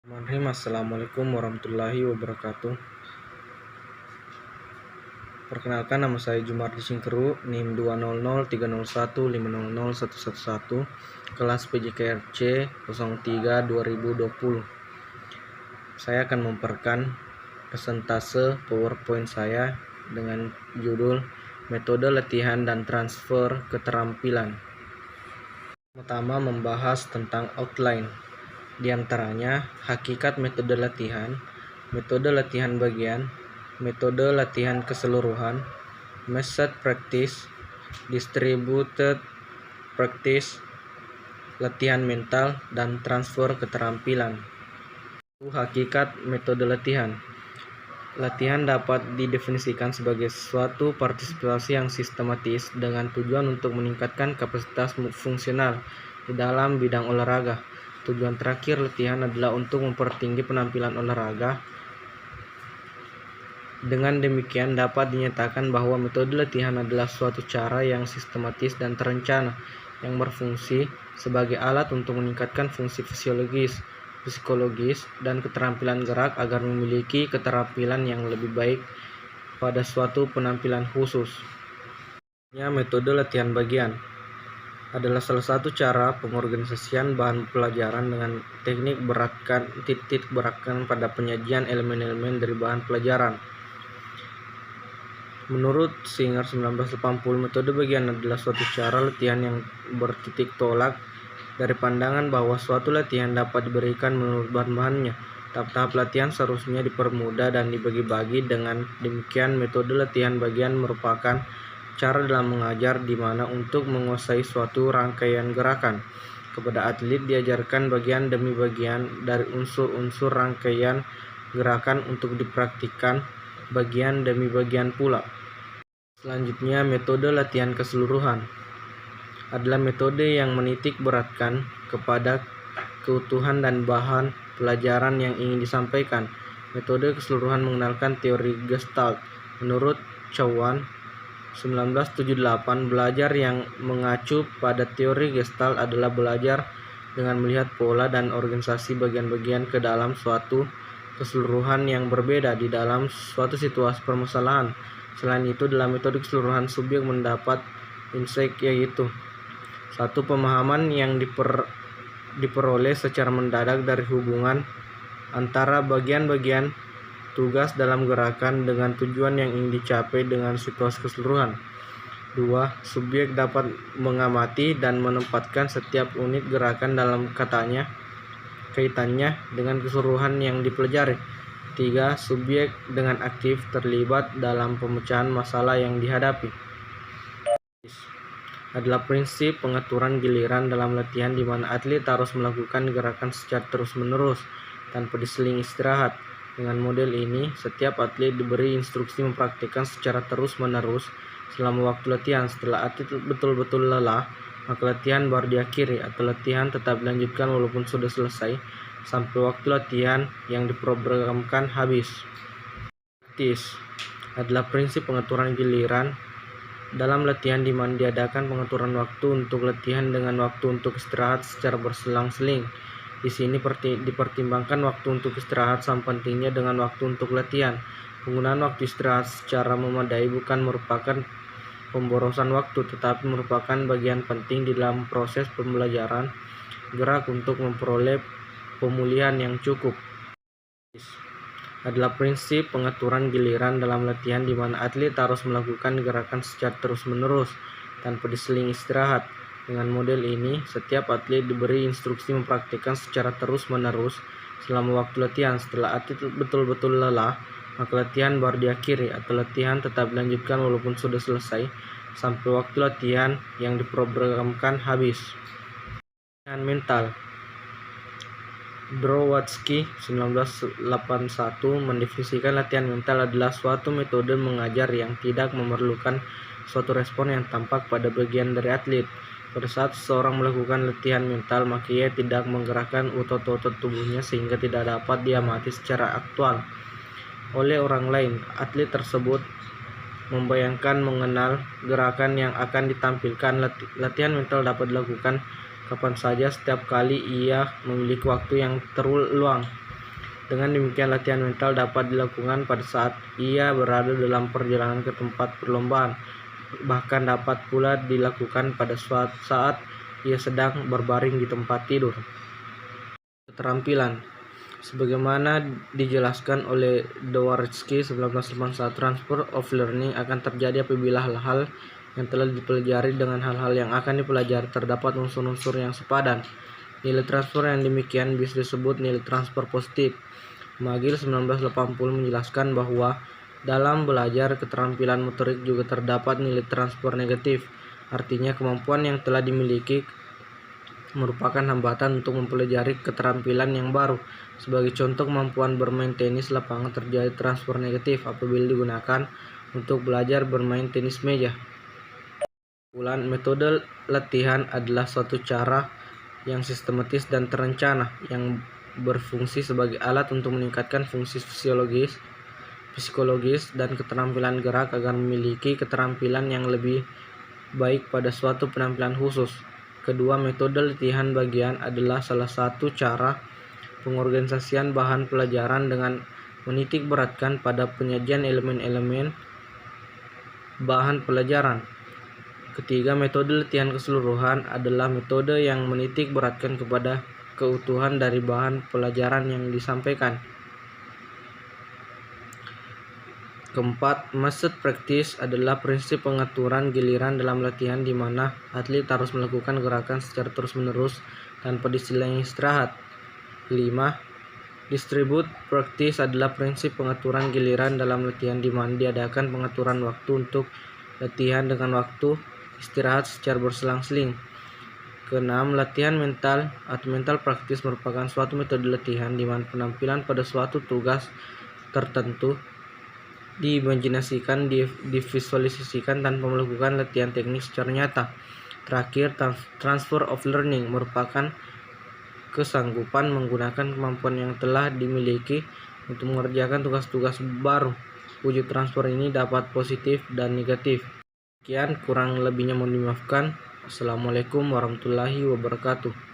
Assalamualaikum warahmatullahi wabarakatuh. Perkenalkan, nama saya Jumardi Singkeru, NIM 20030150111, kelas PJKRC 03 2020. Saya akan memperkenalkan presentase PowerPoint saya dengan judul Metode Latihan dan Transfer Keterampilan. Pertama, membahas tentang outline. Di antaranya, hakikat metode latihan bagian, metode latihan keseluruhan, method practice, distributed practice, latihan mental, dan transfer keterampilan. Hakikat metode latihan. Latihan dapat didefinisikan sebagai suatu partisipasi yang sistematis dengan tujuan untuk meningkatkan kapasitas fungsional di dalam bidang olahraga. Tujuan terakhir latihan adalah untuk mempertinggi penampilan olahraga. Dengan demikian dapat dinyatakan bahwa metode latihan adalah suatu cara yang sistematis dan terencana yang berfungsi sebagai alat untuk meningkatkan fungsi psikologis, dan keterampilan gerak agar memiliki keterampilan yang lebih baik pada suatu penampilan khusus. Metode latihan bagian adalah salah satu cara pengorganisasian bahan pelajaran dengan teknik titik beratkan pada penyajian elemen-elemen dari bahan pelajaran. Menurut Singer 1980, metode bagian adalah suatu cara latihan yang bertitik tolak dari pandangan bahwa suatu latihan dapat diberikan menurut bahan-bahannya. Tahap-tahap latihan seharusnya dipermudah dan dibagi-bagi. Dengan demikian, metode latihan bagian merupakan cara dalam mengajar di mana untuk menguasai suatu rangkaian gerakan. Kepada atlet diajarkan bagian demi bagian dari unsur-unsur rangkaian gerakan untuk dipraktikkan bagian demi bagian pula. Selanjutnya, metode latihan keseluruhan adalah metode yang menitik beratkan kepada keutuhan dan bahan pelajaran yang ingin disampaikan. Metode keseluruhan mengenalkan teori Gestalt. Menurut Cowan 1978, belajar yang mengacu pada teori Gestalt adalah belajar dengan melihat pola dan organisasi bagian-bagian ke dalam suatu keseluruhan yang berbeda di dalam suatu situasi permasalahan. Selain itu, dalam metode keseluruhan subjek mendapat insight, yaitu satu, pemahaman yang diperoleh secara mendadak dari hubungan antara bagian-bagian tugas dalam gerakan dengan tujuan yang ingin dicapai dengan situasi keseluruhan. 2. Subjek dapat mengamati dan menempatkan setiap unit gerakan dalam kaitannya dengan keseluruhan yang dipelajari. 3. Subjek dengan aktif terlibat dalam pemecahan masalah yang dihadapi. Adalah prinsip pengaturan giliran dalam latihan di mana atlet harus melakukan gerakan secara terus-menerus tanpa diseling istirahat. Dengan model ini, setiap atlet diberi instruksi mempraktikkan secara terus-menerus selama waktu latihan. Setelah atlet betul-betul lelah, maka latihan baru diakhiri atau latihan tetap dilanjutkan walaupun sudah selesai sampai waktu latihan yang diprogramkan habis. Adalah prinsip pengaturan giliran dalam latihan di mana diadakan pengaturan waktu untuk latihan dengan waktu untuk istirahat secara berselang-seling. Di sini dipertimbangkan waktu untuk istirahat sama pentingnya dengan waktu untuk latihan. Penggunaan waktu istirahat secara memadai bukan merupakan pemborosan waktu, tetapi merupakan bagian penting di dalam proses pembelajaran gerak untuk memperoleh pemulihan yang cukup. Adalah prinsip pengaturan giliran dalam latihan di mana atlet harus melakukan gerakan secara terus-menerus tanpa diseling istirahat. Dengan model ini, setiap atlet diberi instruksi mempraktikkan secara terus-menerus selama waktu latihan. Setelah atlet betul-betul lelah, maka latihan baru diakhiri atau latihan tetap dilanjutkan walaupun sudah selesai sampai waktu latihan yang diprogramkan habis. Latihan mental. Drowatsky 1981 mendefinisikan latihan mental adalah suatu metode mengajar yang tidak memerlukan suatu respon yang tampak pada bagian dari atlet. Pada saat seseorang melakukan latihan mental, maka ia tidak menggerakkan otot-otot tubuhnya sehingga tidak dapat diamati secara aktual oleh orang lain. Atlet tersebut membayangkan mengenal gerakan yang akan ditampilkan. Latihan mental dapat dilakukan kapan saja setiap kali ia memiliki waktu yang terluang. Dengan demikian, latihan mental dapat dilakukan pada saat ia berada dalam perjalanan ke tempat perlombaan. Bahkan dapat pula dilakukan pada saat ia sedang berbaring di tempat tidur. Keterampilan. Sebagaimana dijelaskan oleh Dworsky 1981, transfer of learning akan terjadi apabila hal-hal yang telah dipelajari dengan hal-hal yang akan dipelajari terdapat unsur-unsur yang sepadan. Nilai transfer yang demikian bisa disebut nilai transfer positif. McGill 1980 menjelaskan bahwa dalam belajar keterampilan motorik juga terdapat nilai transfer negatif. Artinya kemampuan yang telah dimiliki merupakan hambatan untuk mempelajari keterampilan yang baru. Sebagai contoh, kemampuan bermain tenis lapangan terjadi transfer negatif apabila digunakan untuk belajar bermain tenis meja. Kesimpulan, metode latihan adalah suatu cara yang sistematis dan terencana yang berfungsi sebagai alat untuk meningkatkan fungsi psikologis dan keterampilan gerak agar memiliki keterampilan yang lebih baik pada suatu penampilan khusus. Kedua, metode latihan bagian adalah salah satu cara pengorganisasian bahan pelajaran dengan menitik beratkan pada penyajian elemen-elemen bahan pelajaran. Ketiga, metode latihan keseluruhan adalah metode yang menitik beratkan kepada keutuhan dari bahan pelajaran yang disampaikan. Keempat, method practice adalah prinsip pengaturan giliran dalam latihan di mana atlet harus melakukan gerakan secara terus-menerus tanpa disela-sela istirahat. 5. Distribute practice adalah prinsip pengaturan giliran dalam latihan di mana diadakan pengaturan waktu untuk latihan dengan waktu istirahat secara berselang-seling. Keenam, latihan mental atau mental practice merupakan suatu metode latihan di mana penampilan pada suatu tugas tertentu diimajinasikan, divisualisasikan tanpa melakukan latihan teknik secara nyata. Terakhir, transfer of learning merupakan kesanggupan menggunakan kemampuan yang telah dimiliki untuk mengerjakan tugas-tugas baru. Wujud transfer ini dapat positif dan negatif. Sekian, kurang lebihnya mohon dimaafkan. Assalamualaikum warahmatullahi wabarakatuh.